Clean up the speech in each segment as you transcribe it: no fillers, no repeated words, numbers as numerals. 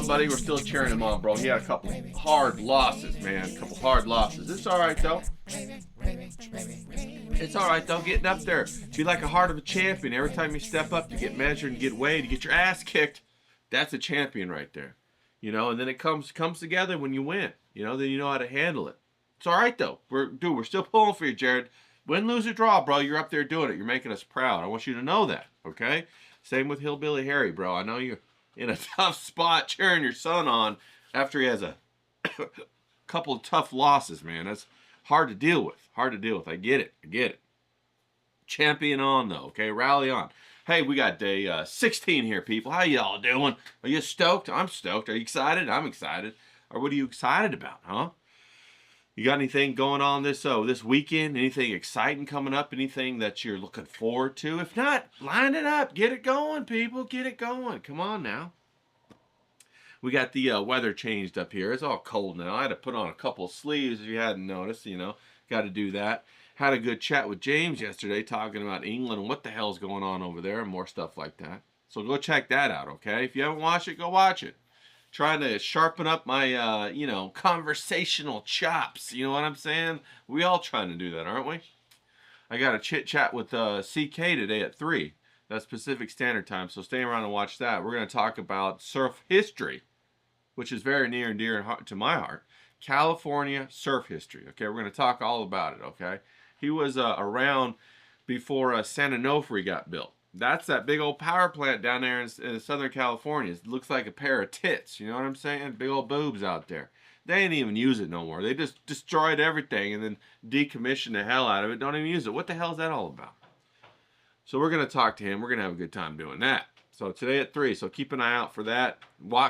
Buddy, we're still cheering him on, bro. He had a couple hard losses, man. A couple hard losses. It's all right, though. It's all right, though. Getting up there, be like a heart of a champion. Every time you step up, you get measured and get weighed, you get your ass kicked. That's a champion right there, you know. And then it comes together when you win, you know. Then you know how to handle it. It's all right, though. We're still pulling for you, Jared. Win, lose, or draw, bro. You're up there doing it. You're making us proud. I want you to know that, okay? Same with Hillbilly Harry, bro. I know you're in a tough spot cheering your son on after he has a couple of tough losses, man. That's hard to deal with. Hard to deal with. I get it. Champion on, though, okay? Rally on. Hey, we got day 16 here, people. How y'all doing? Are you stoked? I'm stoked. Are you excited? I'm excited. Or what are you excited about, huh? You got anything going on this weekend? Anything exciting coming up? Anything that you're looking forward to? If not, line it up. Get it going, people. Get it going. Come on now. We got the weather changed up here. It's all cold now. I had to put on a couple of sleeves if you hadn't noticed, you know. Got to do that. Had a good chat with James yesterday talking about England and what the hell's going on over there and more stuff like that. So go check that out, okay? If you haven't watched it, go watch it. Trying to sharpen up my, you know, conversational chops. You know what I'm saying? We all trying to do that, aren't we? I got a chit chat with CK today at 3. That's Pacific Standard Time, so stay around and watch that. We're going to talk about surf history, which is very near and dear to my heart. California surf history, okay? We're going to talk all about it, okay? He was around before San Onofre got built. That's that big old power plant down there in Southern California. It looks like a pair of tits. You know what I'm saying? Big old boobs out there. They ain't even use it no more. They just destroyed everything and then decommissioned the hell out of it. Don't even use it. What the hell is that all about? So we're going to talk to him. We're going to have a good time doing that. So today at 3. So keep an eye out for that.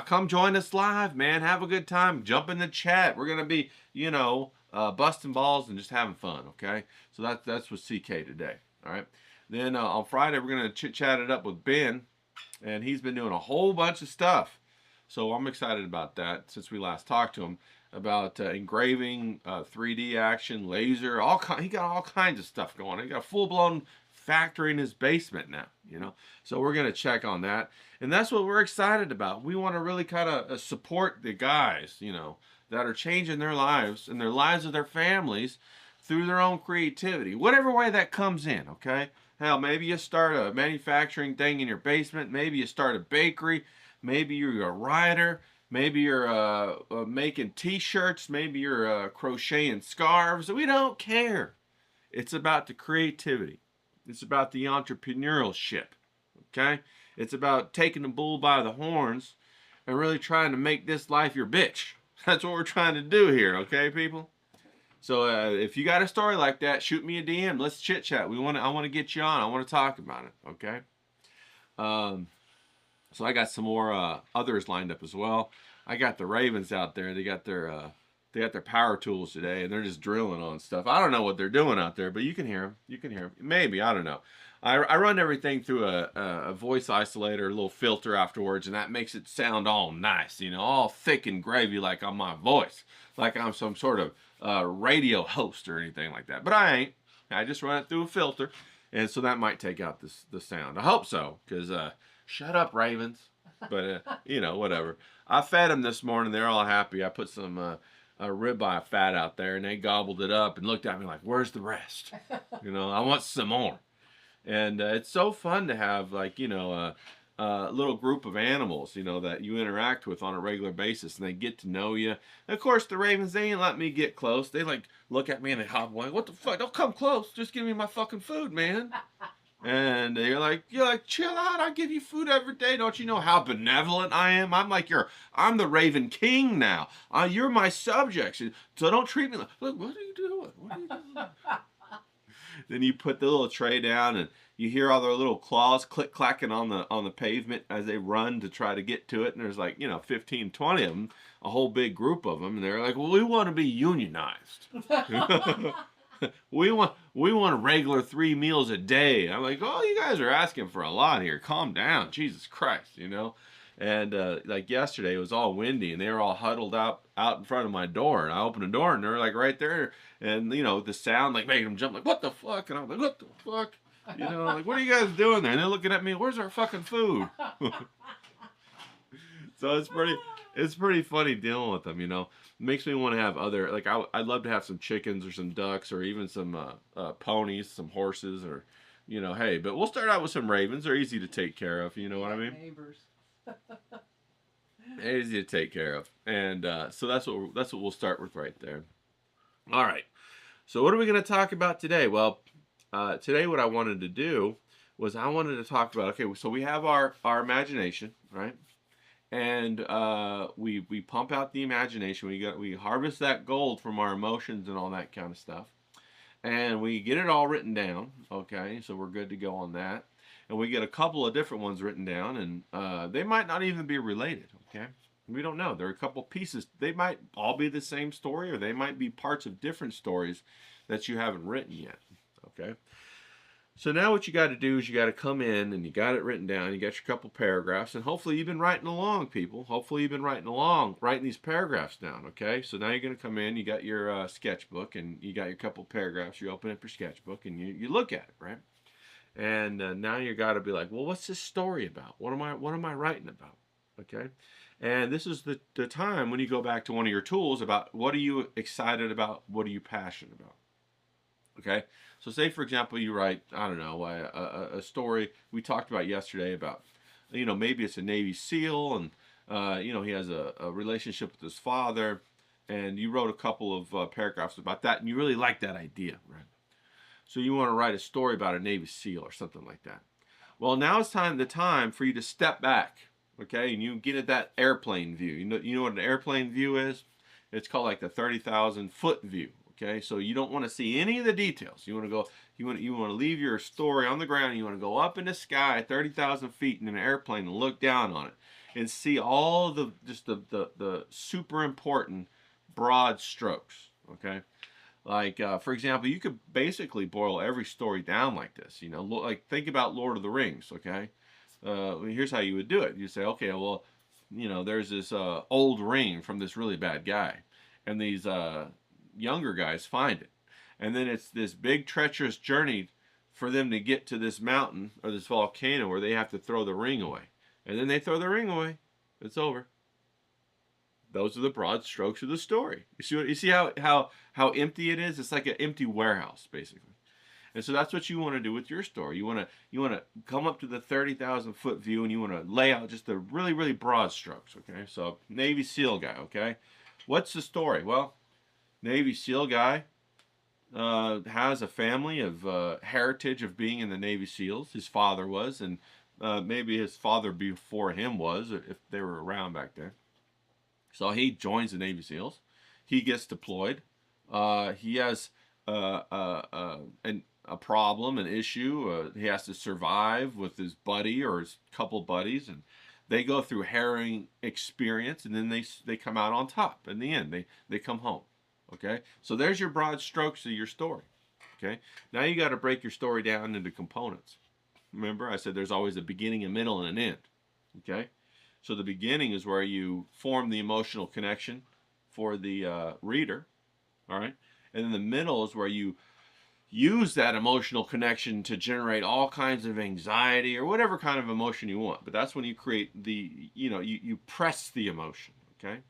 Come join us live, man. Have a good time. Jump in the chat. We're going to be, you know, busting balls and just having fun, okay? So that's with CK today, all right? Then on Friday, we're going to chit-chat it up with Ben, and he's been doing a whole bunch of stuff. So I'm excited about that since we last talked to him about engraving, 3D action, laser, he got all kinds of stuff going on. He got a full-blown factory in his basement now, you know. So we're going to check on that. And that's what we're excited about. We want to really kind of support the guys, you know, that are changing their lives and their lives of their families through their own creativity, whatever way that comes in, okay? Hell, maybe you start a manufacturing thing in your basement. Maybe you start a bakery. Maybe you're a writer. Maybe you're making t-shirts. Maybe you're crocheting scarves. We don't care. It's about the creativity. It's about the entrepreneurship, okay? It's about taking the bull by the horns and really trying to make this life your bitch. That's what we're trying to do here, okay, people? So if you got a story like that, shoot me a DM. Let's chit chat. I want to get you on. I want to talk about it. Okay. So I got some more others lined up as well. I got the Ravens out there. They got their power tools today, and they're just drilling on stuff. I don't know what they're doing out there, but you can hear them. You can hear them. Maybe, I don't know. I run everything through a voice isolator, a little filter afterwards, and that makes it sound all nice, you know, all thick and gravy like on my voice, like I'm some sort of radio host or anything like that. But I ain't. I just run it through a filter, and so that might take out the sound. I hope so, because shut up, Ravens. But, you know, whatever. I fed them this morning. They're all happy. I put some ribeye fat out there, and they gobbled it up and looked at me like, where's the rest? You know, I want some more. And it's so fun to have, like, you know, little group of animals, you know, that you interact with on a regular basis, and they get to know you. And of course, the ravens, they ain't let me get close. They like look at me and they hop away. What the fuck? Don't come close. Just give me my fucking food, man. And you're like, chill out. I give you food every day. Don't you know how benevolent I am? I'm the Raven King now. You're my subjects. So don't treat me like, look, what are you doing? What are you doing? Then you put the little tray down, and you hear all their little claws click clacking on the pavement as they run to try to get to it. And there's like, 15, 20 of them, a whole big group of them, and they're like, well, we want to be unionized. we want a regular 3 meals a day. I'm like, oh, you guys are asking for a lot here. Calm down, Jesus Christ, And like yesterday, it was all windy, and they were all huddled out in front of my door. And I opened the door, and they're like right there. And the sound like made them jump, like, what the fuck? And I'm like, what the fuck? Like, what are you guys doing there? And they're looking at me, where's our fucking food? So it's pretty funny dealing with them. It makes me want to have other, like, I'd love to have some chickens or some ducks or even some ponies, some horses, or hey, but we'll start out with some ravens. They're easy to take care of. You know what I mean? Neighbors. Easy to take care of. And so that's what we'll start with right there. All right. So what are we going to talk about today? Well, today what I wanted to do was I wanted to talk about, okay, so we have our imagination, right? And we pump out the imagination. We harvest that gold from our emotions and all that kind of stuff. And we get it all written down, okay? So we're good to go on that. And we get a couple of different ones written down, and they might not even be related, okay? We don't know. There are a couple pieces. They might all be the same story, or they might be parts of different stories that you haven't written yet, okay? So now what you got to do is you got to come in, and you got it written down. You got your couple paragraphs, and hopefully you've been writing along, people. Hopefully you've been writing these paragraphs down, okay? So now you're going to come in. You got your sketchbook, and you got your couple paragraphs. You open up your sketchbook, and you look at it, right? And now you got to be like, well, what's this story about? What am I writing about? Okay, and this is the time when you go back to one of your tools about what are you excited about, what are you passionate about. Okay, so say for example you write, I don't know, a story we talked about yesterday about, maybe it's a Navy SEAL, and he has a relationship with his father, and you wrote a couple of paragraphs about that, and you really like that idea, right? So you want to write a story about a Navy SEAL or something like that. Well, now it's the time for you to step back, okay? And you get at that airplane view. You know what an airplane view is? It's called like the 30,000-foot view, okay? So you don't want to see any of the details. You want to go. You want to leave your story on the ground. You want to go up in the sky, 30,000 feet in an airplane, and look down on it and see all the super important broad strokes, okay? Like, for example, you could basically boil every story down like this, like think about Lord of the Rings, okay? Here's how you would do it. You say, okay, well, there's this old ring from this really bad guy, and these younger guys find it. And then it's this big treacherous journey for them to get to this mountain or this volcano where they have to throw the ring away. And then they throw the ring away. It's over. Those are the broad strokes of the story. You see how empty it is? It's like an empty warehouse, basically. And so that's what you want to do with your story. You want to come up to the 30,000-foot view, and you want to lay out just the really, really broad strokes, okay? So Navy SEAL guy, okay? What's the story? Well, Navy SEAL guy has a family of heritage of being in the Navy SEALs. His father was, and maybe his father before him was, if they were around back then. So he joins the Navy SEALs. He gets deployed. He has a problem, an issue. He has to survive with his buddy or his couple buddies, and they go through harrowing experience, and then they come out on top. In the end, they come home. Okay, so there's your broad strokes of your story. Okay, now you got to break your story down into components. Remember, I said there's always a beginning, a middle, and an end. Okay. So the beginning is where you form the emotional connection for the reader, all right? And then the middle is where you use that emotional connection to generate all kinds of anxiety or whatever kind of emotion you want. But that's when you create you press the emotion, okay?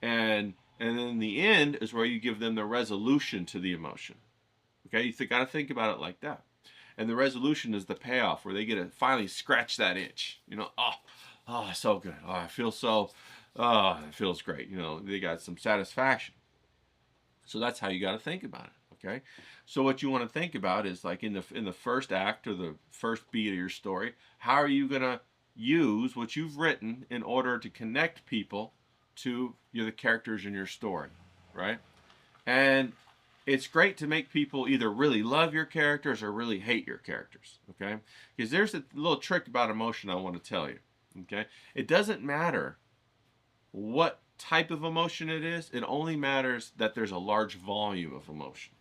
And then the end is where you give them the resolution to the emotion, okay? You got to think about it like that. and the resolution is the payoff where they get to finally scratch that itch. You know, oh, so good. Oh, I feel so, oh, it feels great. You know, they got some satisfaction. So that's how you got to think about it. Okay, so what you want to think about is like in the first act or the first beat of your story, how are you gonna use what you've written in order to connect people to the characters in your story, right? And it's great to make people either really love your characters or really hate your characters, okay? Because there's a little trick about emotion I want to tell you, okay? It doesn't matter what type of emotion it is. It only matters that there's a large volume of emotion.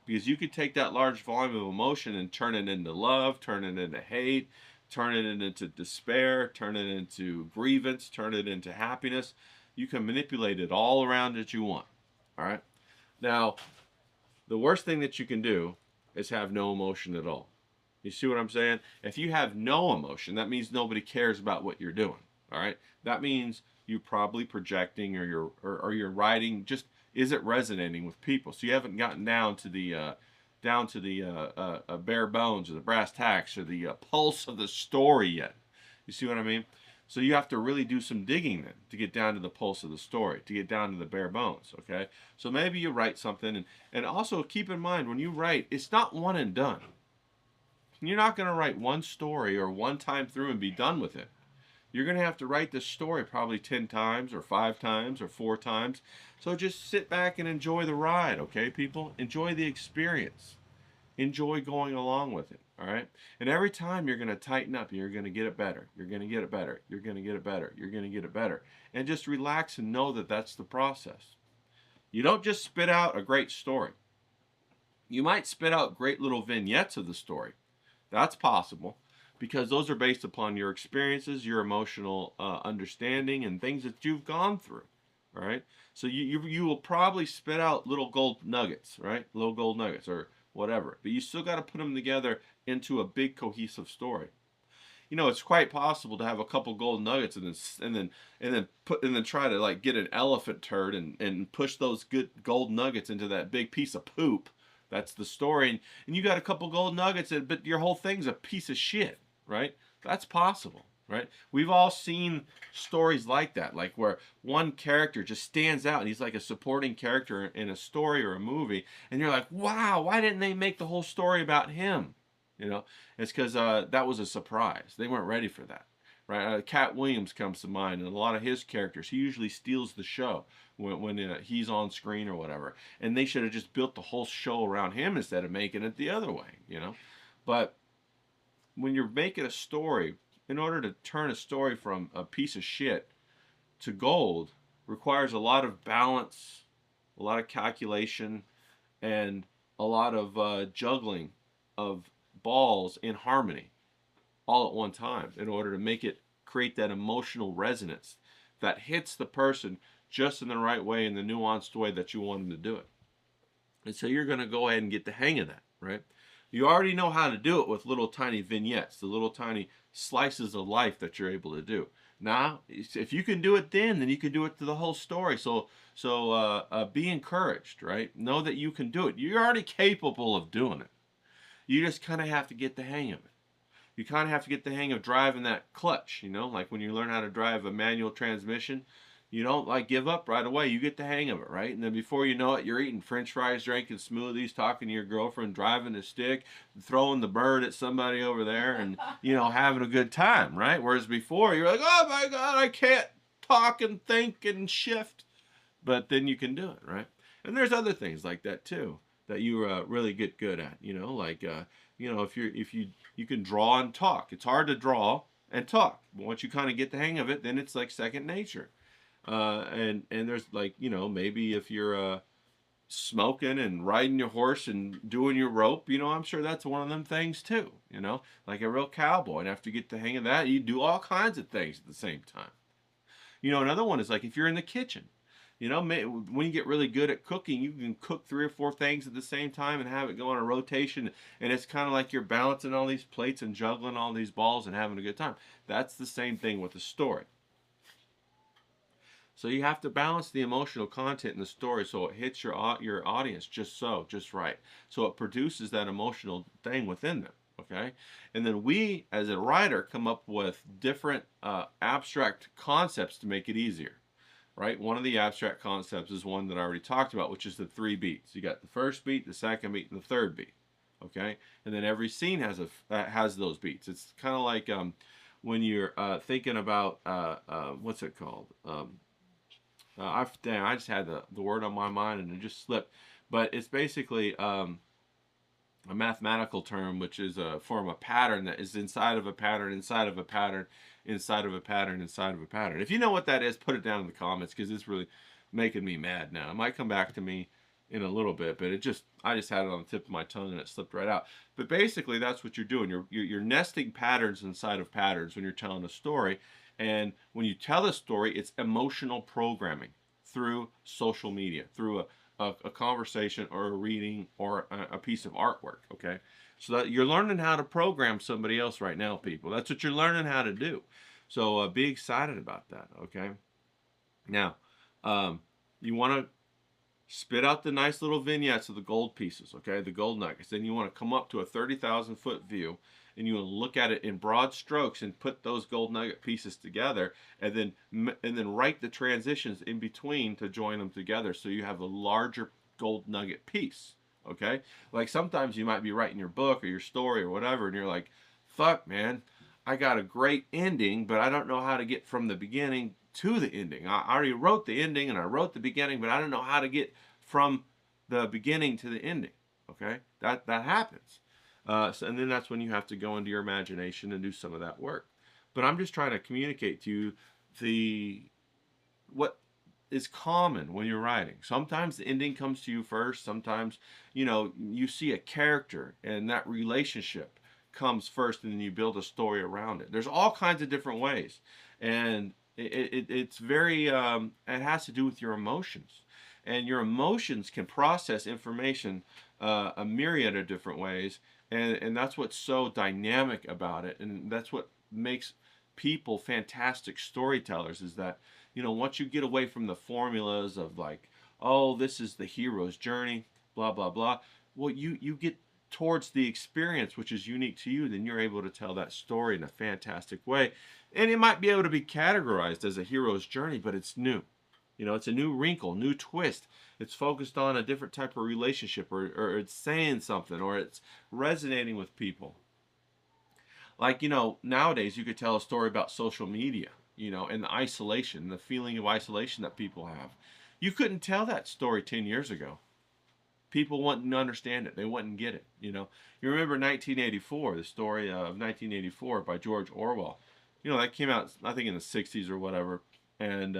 Because you could take that large volume of emotion and turn it into love, turn it into hate, turn it into despair, turn it into grievance, turn it into happiness. You can manipulate it all around that you want, all right? Now, the worst thing that you can do is have no emotion at all. You see what I'm saying? If you have no emotion, that means nobody cares about what you're doing, all right? That means you're probably projecting, or your writing just isn't resonating with people. So you haven't gotten down to the bare bones or the brass tacks or the pulse of the story yet. You see what I mean? So you have to really do some digging then to get down to the pulse of the story, to get down to the bare bones, okay? So maybe you write something, and also keep in mind when you write, it's not one and done. You're not going to write one story or one time through and be done with it. You're going to have to write this story probably 10 times or 5 times or 4 times. So just sit back and enjoy the ride, okay, people? Enjoy the experience. Enjoy going along with it, all right? And every time you're going to tighten up, you're going to get it better. You're going to get it better. You're going to get it better. You're going to get it better. And just relax and know that that's the process. You don't just spit out a great story. You might spit out great little vignettes of the story. That's possible, because those are based upon your experiences, your emotional understanding, and things that you've gone through, all right? So you will probably spit out little gold nuggets, right? Little gold nuggets or whatever, but you still got to put them together into a big cohesive story. You know, it's quite possible to have a couple gold nuggets and then try to like get an elephant turd and push those good gold nuggets into that big piece of poop. That's the story, and you got a couple gold nuggets, but your whole thing's a piece of shit, right? That's possible, right? We've all seen stories like that, like where one character just stands out and he's like a supporting character in a story or a movie, and you're like, wow, why didn't they make the whole story about him? You know, it's because that was a surprise. They weren't ready for that, right? Cat Williams comes to mind, and a lot of his characters, he usually steals the show when he's on screen or whatever. And they should have just built the whole show around him instead of making it the other way, you know? But when you're making a story, in order to turn a story from a piece of shit to gold, requires a lot of balance, a lot of calculation, and a lot of juggling of balls in harmony all at one time in order to make it create that emotional resonance that hits the person just in the right way, in the nuanced way that you want them to do it. And so you're going to go ahead and get the hang of that, right? You already know how to do it with little tiny vignettes, the little tiny slices of life that you're able to do. Now, if you can do it then you can do it to the whole story. So be encouraged, right? Know that you can do it. You're already capable of doing it. You just kind of have to get the hang of it. You kind of have to get the hang of driving that clutch, you know, like when you learn how to drive a manual transmission, you don't like give up right away. You get the hang of it, right? And then before you know it, you're eating French fries, drinking smoothies, talking to your girlfriend, driving a stick, throwing the bird at somebody over there, and, you know, having a good time, right? Whereas before, you're like, oh my God, I can't talk and think and shift. But then you can do it, right? And there's other things like that too that you really get good at, you know, like, you know, if you can draw and talk. It's hard to draw and talk. Once you kind of get the hang of it, then it's like second nature. And there's like, you know, maybe if you're smoking and riding your horse and doing your rope, you know, I'm sure that's one of them things too, you know, like a real cowboy. And after you get the hang of that, you do all kinds of things at the same time. You know, another one is like if you're in the kitchen. You know, when you get really good at cooking, you can cook 3 or 4 things at the same time and have it go on a rotation. And it's kind of like you're balancing all these plates and juggling all these balls and having a good time. That's the same thing with a story. So you have to balance the emotional content in the story so it hits your audience just right. So it produces that emotional thing within them. Okay, and then we, as a writer, come up with different abstract concepts to make it easier. Right? One of the abstract concepts is one that I already talked about, which is the 3 beats. You got the first beat, the second beat, and the third beat. Okay, and then every scene has those beats. It's kind of like when you're thinking about what's it called? I just had the word on my mind and it just slipped. But it's basically a mathematical term, which is a form of pattern that is inside of a pattern, inside of a pattern, inside of a pattern, inside of a pattern. If you know what that is, put it down in the comments because it's really making me mad now. It might come back to me in a little bit, but I just had it on the tip of my tongue and it slipped right out. But basically, that's what you're doing. You're nesting patterns inside of patterns when you're telling a story. And when you tell a story, it's emotional programming through social media, through a conversation or a reading or a piece of artwork, okay? So that you're learning how to program somebody else right now, people. That's what you're learning how to do. So be excited about that, okay? Now, you want to spit out the nice little vignettes of the gold pieces, okay? The gold nuggets. Then you want to come up to a 30,000-foot view and you want to look at it in broad strokes and put those gold nugget pieces together and then write the transitions in between to join them together so you have a larger gold nugget piece, okay? Like sometimes you might be writing your book or your story or whatever and you're like, fuck, man, I got a great ending, but I don't know how to get from the beginning to the ending. I already wrote the ending and I wrote the beginning, but I don't know how to get from the beginning to the ending. Okay, that happens. And then that's when you have to go into your imagination and do some of that work. But I'm just trying to communicate to you what is common when you're writing. Sometimes the ending comes to you first. Sometimes, you see a character and that relationship comes first and then you build a story around it. There's all kinds of different ways. And it's very, it has to do with your emotions. And your emotions can process information a myriad of different ways. And that's what's so dynamic about it. And that's what makes people fantastic storytellers is that, once you get away from the formulas of like, oh, this is the hero's journey, blah, blah, blah. Well, you get towards the experience, which is unique to you, then you're able to tell that story in a fantastic way. And it might be able to be categorized as a hero's journey, but it's new. It's a new wrinkle, new twist. It's focused on a different type of relationship or it's saying something or it's resonating with people. Like, nowadays you could tell a story about social media, and the isolation, the feeling of isolation that people have. You couldn't tell that story 10 years ago. People wouldn't understand it. They wouldn't get it, You remember 1984, the story of 1984 by George Orwell. That came out, I think, in the 60s or whatever. And,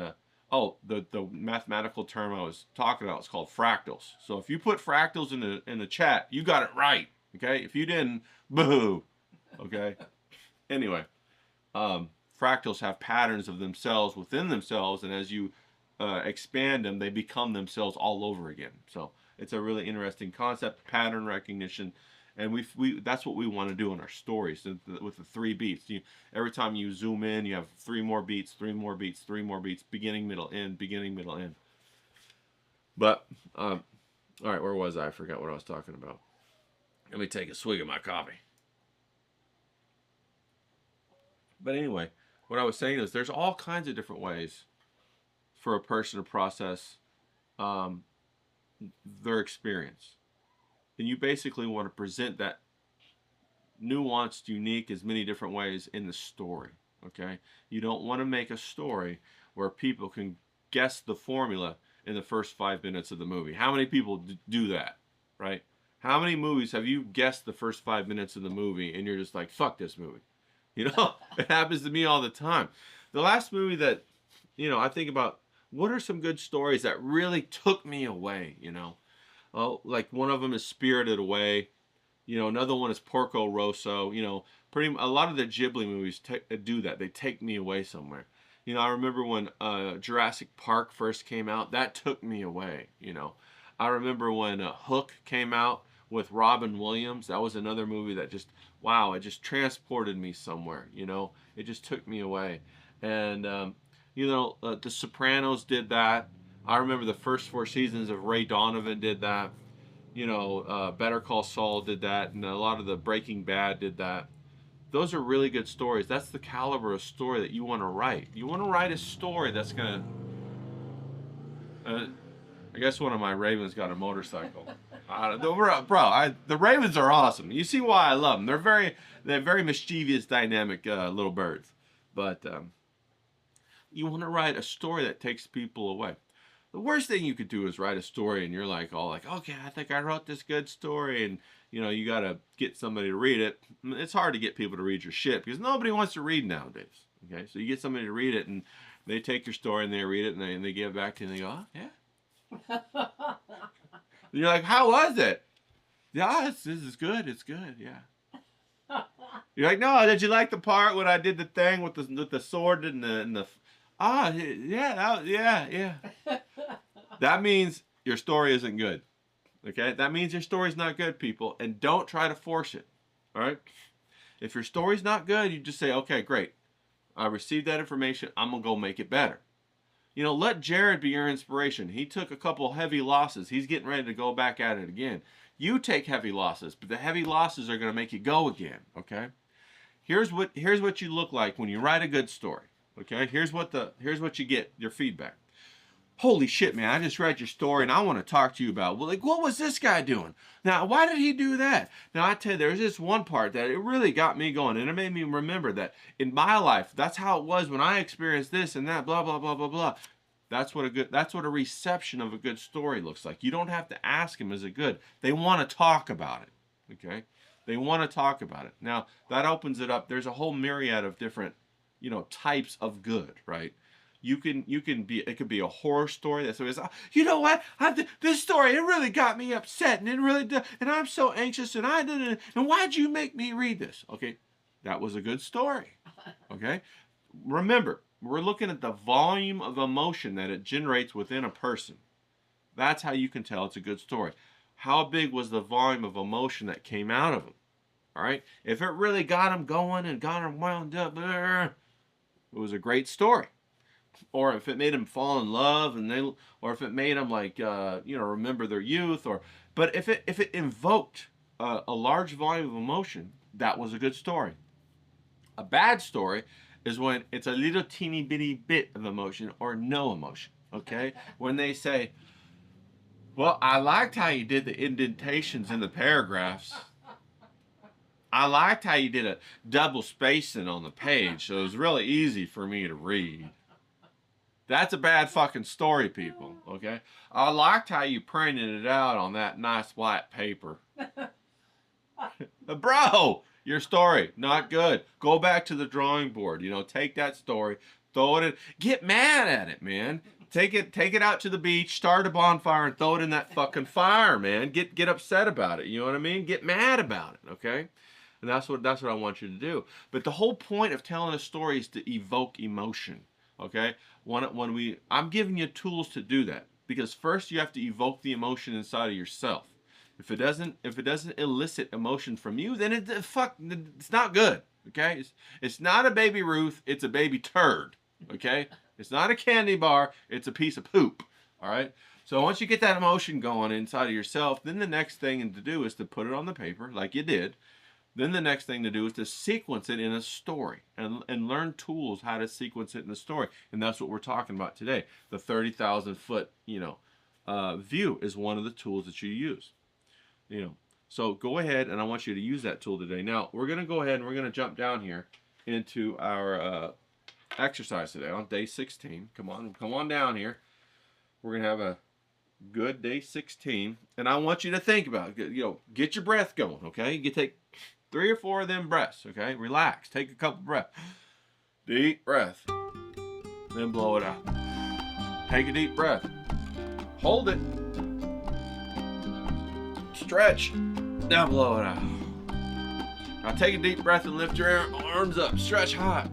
the mathematical term I was talking about is called fractals. So if you put fractals in the chat, you got it right, okay? If you didn't, boo, okay? Anyway, fractals have patterns of themselves within themselves, and as you expand them, they become themselves all over again. So it's a really interesting concept, pattern recognition, and that's what we want to do in our stories with the 3 beats. Every time you zoom in, you have 3 more beats, 3 more beats, 3 more beats, beginning, middle, end, beginning, middle, end. But, all right, where was I? I forgot what I was talking about. Let me take a swig of my coffee. But anyway, what I was saying is there's all kinds of different ways for a person to process their experience. And you basically want to present that nuanced, unique, as many different ways in the story, okay? You don't want to make a story where people can guess the formula in the first 5 minutes of the movie. How many people do that, right? How many movies have you guessed the first 5 minutes of the movie and you're just like, fuck this movie? It happens to me all the time. The last movie that, I think about, what are some good stories that really took me away, Oh, like one of them is Spirited Away. Another one is Porco Rosso. A lot of the Ghibli movies do that. They take me away somewhere. I remember when Jurassic Park first came out. That took me away. I remember when Hook came out with Robin Williams. That was another movie that just, wow, it just transported me somewhere. It just took me away. And You know, The Sopranos did that. I remember the first 4 seasons of Ray Donovan did that. You know, Better Call Saul did that, and a lot of the Breaking Bad did that. Those are really good stories. That's the caliber of story that you want to write. You want to write a story that's gonna. I guess one of my ravens got a motorcycle. The ravens are awesome. You see why I love them. They're very mischievous, dynamic little birds. But you want to write a story that takes people away. The worst thing you could do is write a story and you're like all like, okay, I think I wrote this good story, and you know you got to get somebody to read it. It's hard to get people to read your shit because nobody wants to read nowadays. Okay, so you get somebody to read it and they take your story and they read it and they give it back to you and they go, oh, yeah. And you're like, how was it? Yeah, this is good. It's good. Yeah. You're like, no, did you like the part when I did the thing with the sword and the yeah. That means your story isn't good. Okay? That means your story's not good, people, and don't try to force it. All right? If your story's not good, you just say, okay, great. I received that information. I'm going to go make it better. You know, let Jared be your inspiration. He took a couple heavy losses. He's getting ready to go back at it again. You take heavy losses, but the heavy losses are going to make you go again, okay? Here's what you look like when you write a good story, okay? Here's what you get, your feedback. Holy shit, man, I just read your story and I want to talk to you about, well, like, what was this guy doing? Now, why did he do that? Now, I tell you, there's this one part that it really got me going, and it made me remember that in my life, that's how it was when I experienced this and that, blah, blah, blah, blah, blah. That's what a reception of a good story looks like. You don't have to ask them, is it good? They want to talk about it, okay? They want to talk about it. Now, that opens it up. There's a whole myriad of different, you know, types of good, right? It could be a horror story that says, oh, you know what? This story, it really got me upset, and it really did, and I'm so anxious, and I didn't, and why'd you make me read this? Okay, that was a good story. Okay, remember, we're looking at the volume of emotion that it generates within a person. That's how you can tell it's a good story. How big was the volume of emotion that came out of them? All right, if it really got them going and got them wound up, it was a great story. Or if it made them fall in love, or if it made them like remember their youth, but if it invoked a large volume of emotion, that was a good story. A bad story is when it's a little teeny bitty bit of emotion or no emotion. Okay, when they say, "Well, I liked how you did the indentations in the paragraphs. I liked how you did a double spacing on the page, so it was really easy for me to read." That's a bad fucking story, people, okay? I liked how you printed it out on that nice white paper. Bro, your story, not good. Go back to the drawing board. You know, take that story, throw it in. Get mad at it, man. Take it out to the beach, start a bonfire, and throw it in that fucking fire, man. Get upset about it, you know what I mean? Get mad about it, okay? And that's what I want you to do. But the whole point of telling a story is to evoke emotion. Okay, I'm giving you tools to do that, because first you have to evoke the emotion inside of yourself. If it doesn't elicit emotion from you, then it's not good. Okay, it's not a baby Ruth, it's a baby turd. Okay, it's not a candy bar, it's a piece of poop. All right. So once you get that emotion going inside of yourself, then the next thing to do is to put it on the paper like you did. Then the next thing to do is to sequence it in a story and learn tools how to sequence it in a story. And that's what we're talking about today. The 30,000 foot, view is one of the tools that you use. So go ahead, and I want you to use that tool today. Now, we're going to go ahead and we're going to jump down here into our exercise today on day 16. Come on down here. We're going to have a good day 16. And I want you to think about it. Get your breath going, okay? You take 3 or 4 of them breaths, okay? Relax. Take a couple breaths. Deep breath. Then blow it out. Take a deep breath. Hold it. Stretch. Now blow it out. Now take a deep breath and lift your arms up. Stretch high.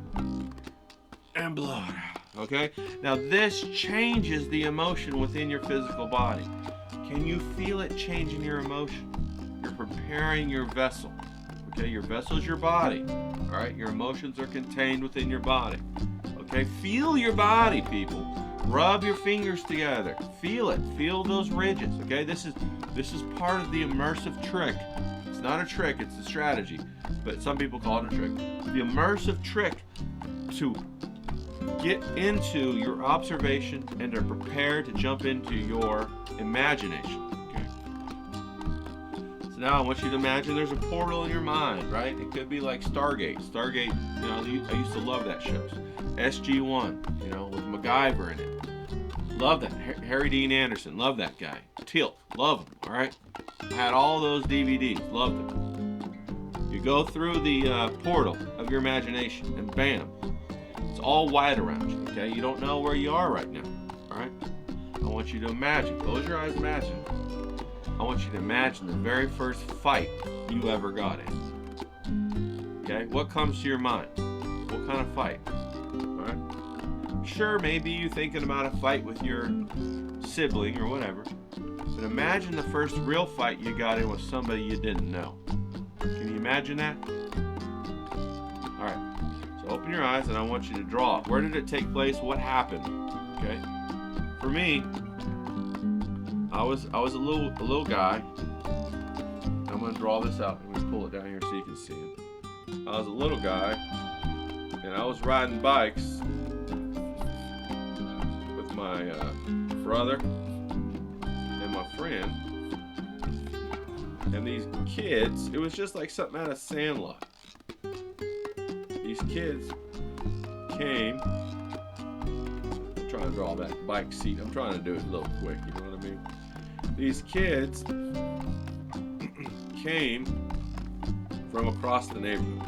And blow it out. Okay? Now this changes the emotion within your physical body. Can you feel it changing your emotion? You're preparing your vessel. Okay, your vessel is your body. All right, your emotions are contained within your body. Okay. Okay, feel your body, people. Rub your fingers together. Feel it. Feel those ridges. Okay, this is part of the immersive trick. It's not a trick, it's a strategy, but some people call it a trick. The immersive trick to get into your observation and to prepare to jump into your imagination. Okay. So now I want you to imagine there's a portal in your mind, right? It could be like Stargate. Stargate, you know, I used to love that show. SG-1, you know, with MacGyver in it. Love that. Harry Dean Anderson, love that guy. Tilt, love him, all right? I had all those DVDs, loved them. You go through the portal of your imagination, and bam, it's all white around you, okay? You don't know where you are right now, all right? I want you to imagine, close your eyes, imagine. I want you to imagine the very first fight you ever got in. Okay, what comes to your mind? What kind of fight? All right? Sure, maybe you're thinking about a fight with your sibling or whatever, but imagine the first real fight you got in with somebody you didn't know. Can you imagine that? All right, so open your eyes and I want you to draw. Where did it take place? What happened? Okay, for me, I was a little guy. I'm gonna draw this out. Let me pull it down here so you can see it. I was a little guy, and I was riding bikes with my brother and my friend. And these kids, it was just like something out of Sandlot. These kids came. I'm trying to draw that bike seat. I'm trying to do it a little quick, you know what I mean? These kids came from across the neighborhood.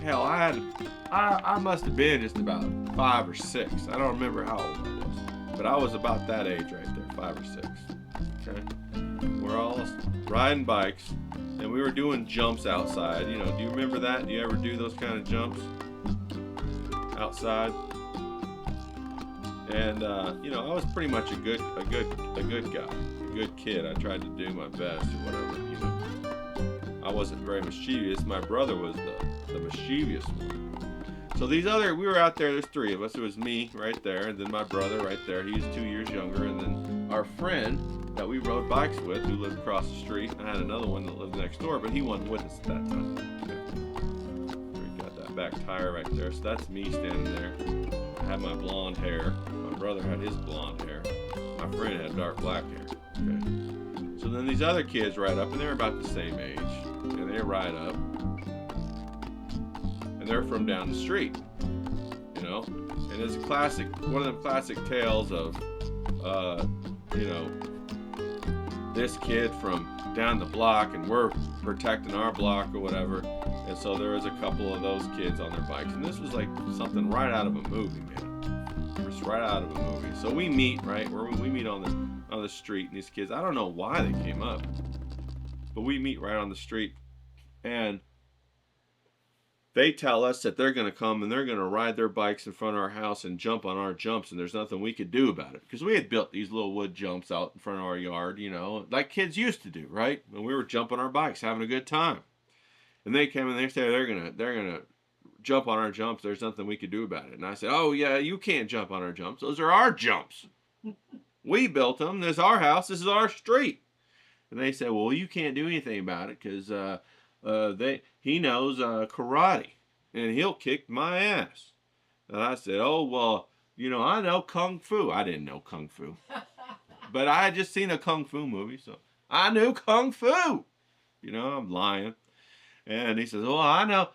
Hell, I must have been just about 5 or 6. I don't remember how old I was, but I was about that age right there, 5 or 6. Okay, we're all riding bikes, and we were doing jumps outside. You know, do you remember that? Do you ever do those kind of jumps outside? And you know, I was pretty much a good guy, a good kid. I tried to do my best or whatever. You know, I wasn't very mischievous. My brother was the mischievous one. So we were out there. There's 3 of us. It was me right there, and then my brother right there. He's 2 years younger, and then our friend that we rode bikes with, who lived across the street. I had another one that lived next door, but he wasn't with us at that time. Okay. We got that back tire right there. So that's me standing there. I had my blonde hair. My brother had his blonde hair. My friend had dark black hair. Okay. So then these other kids ride up, and they're about the same age. And they ride up, and they're from down the street. You know, and it's a classic, one of the classic tales of, you know, this kid from down the block, and we're protecting our block or whatever. And so there was a couple of those kids on their bikes, and this was like something right out of a movie, man. Just right out of a movie. So we meet, right? We meet on the street, and these kids, I don't know why they came up, but we meet right on the street, and they tell us that they're going to come and they're going to ride their bikes in front of our house and jump on our jumps, and there's nothing we could do about it, because we had built these little wood jumps out in front of our yard, you know, like kids used to do, right? And we were jumping our bikes, having a good time. And they came and they say they're gonna jump on our jumps. There's nothing we could do about it. And I said, oh yeah, you can't jump on our jumps. Those are our jumps. We built them. This is our house. This is our street. And they said, well, you can't do anything about it because he knows karate and he'll kick my ass. And I said, oh well, you know, I know kung fu. I didn't know kung fu, but I had just seen a kung fu movie, so I knew kung fu. You know, I'm lying. And he says, oh, I know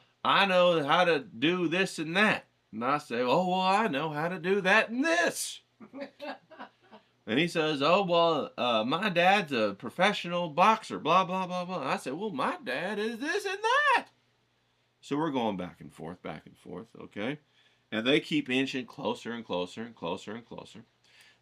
how to do this and that. And I say, oh, well, I know how to do that and this. And he says, oh, well, my dad's a professional boxer, blah, blah, blah, blah. I said, well, my dad is this and that. So we're going back and forth, okay? And they keep inching closer and closer and closer and closer.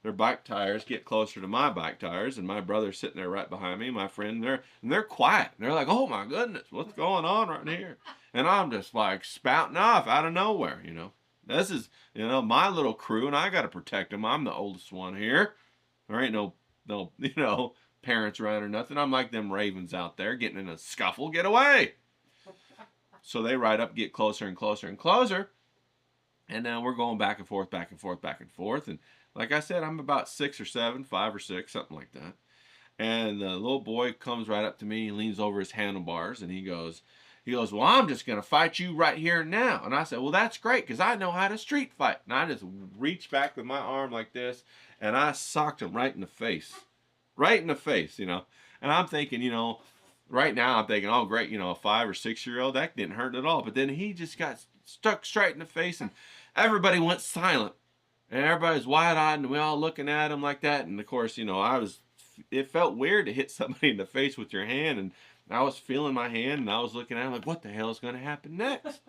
Their bike tires get closer to my bike tires, and my brother's sitting there right behind me, my friend, they're quiet. They're like, oh my goodness, what's going on right here? And I'm just like spouting off out of nowhere, you know. This is, you know, my little crew, and I got to protect them. I'm the oldest one here. There ain't no, you know, parents around or nothing. I'm like them ravens out there getting in a scuffle. Get away. So they ride up, get closer and closer and closer. And then we're going back and forth, back and forth, back and forth. And like I said, I'm about 6 or 7, 5 or 6, something like that. And the little boy comes right up to me, he leans over his handlebars, and he goes, well, I'm just going to fight you right here and now. And I said, well, that's great, because I know how to street fight. And I just reached back with my arm like this, and I socked him right in the face. Right in the face, you know. And I'm thinking, you know, right now I'm thinking, oh, great, you know, a 5 or 6-year-old, that didn't hurt at all. But then he just got stuck straight in the face, and everybody went silent. And everybody's wide-eyed, and we all looking at him like that. And, of course, you know, it felt weird to hit somebody in the face with your hand, and I was feeling my hand, and I was looking at him like, what the hell is going to happen next?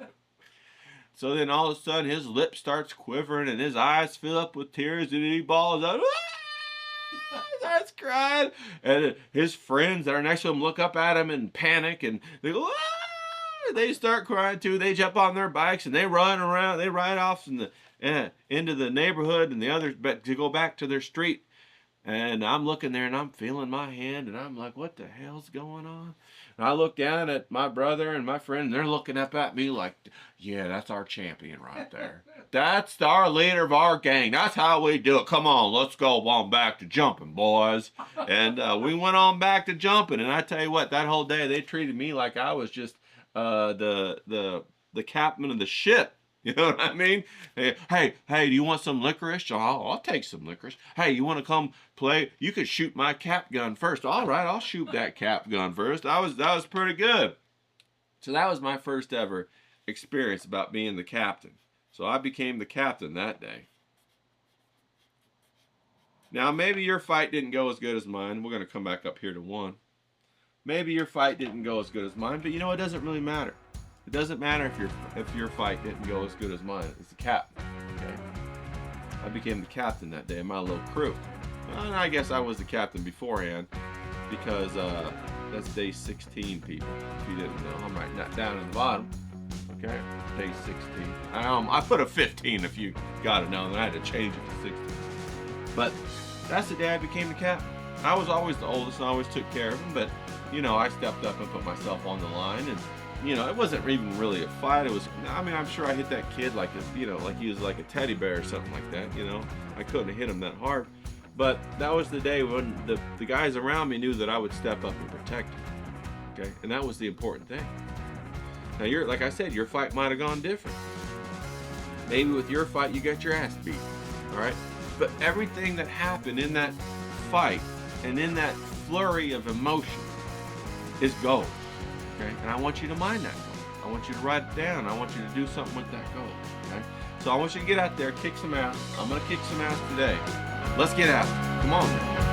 So then all of a sudden his lip starts quivering, and his eyes fill up with tears, and he bawls out, ah! Starts crying. And his friends that are next to him look up at him in panic, and they go, ah! They start crying too. They jump on their bikes, and they run around. They ride off into the neighborhood, and the others to go back to their street. And I'm looking there, and I'm feeling my hand, and I'm like, what the hell's going on? And I look down at my brother and my friend, and they're looking up at me like, yeah, that's our champion right there. That's our leader of our gang. That's how we do it. Come on, let's go on back to jumping, boys. And we went on back to jumping, and I tell you what, that whole day, they treated me like I was just the captain of the ship. You know what I mean? Hey, do you want some licorice? I'll take some licorice. Hey, you want to come play? You could shoot my cap gun first. All right, I'll shoot that cap gun first. That was pretty good. So that was my first ever experience about being the captain. So I became the captain that day. Now, maybe your fight didn't go as good as mine. We're going to come back up here to 1. Maybe your fight didn't go as good as mine, but you know, it doesn't really matter. It doesn't matter if your fight didn't go as good as mine. It's the captain. Okay? I became the captain that day in my little crew. And I guess I was the captain beforehand, because that's day 16, people. If you didn't know, I'm right down in the bottom. Okay, day 16. I put a 15 if you got to know, and I had to change it to 16. But that's the day I became the captain. I was always the oldest, and I always took care of him. But you know, I stepped up and put myself on the line, and you know, it wasn't even really a fight. It was, I mean, I'm sure I hit that kid like like he was like a teddy bear or something like that, you know. I couldn't have hit him that hard. But that was the day when the guys around me knew that I would step up and protect them. Okay? And that was the important thing. Now, like I said, your fight might have gone different. Maybe with your fight, you got your ass beat. All right? But everything that happened in that fight and in that flurry of emotion is gold. Okay? And I want you to mind that goal. I want you to write it down. I want you to do something with that goal. Okay? So I want you to get out there, kick some ass. I'm going to kick some ass today. Let's get out. Come on.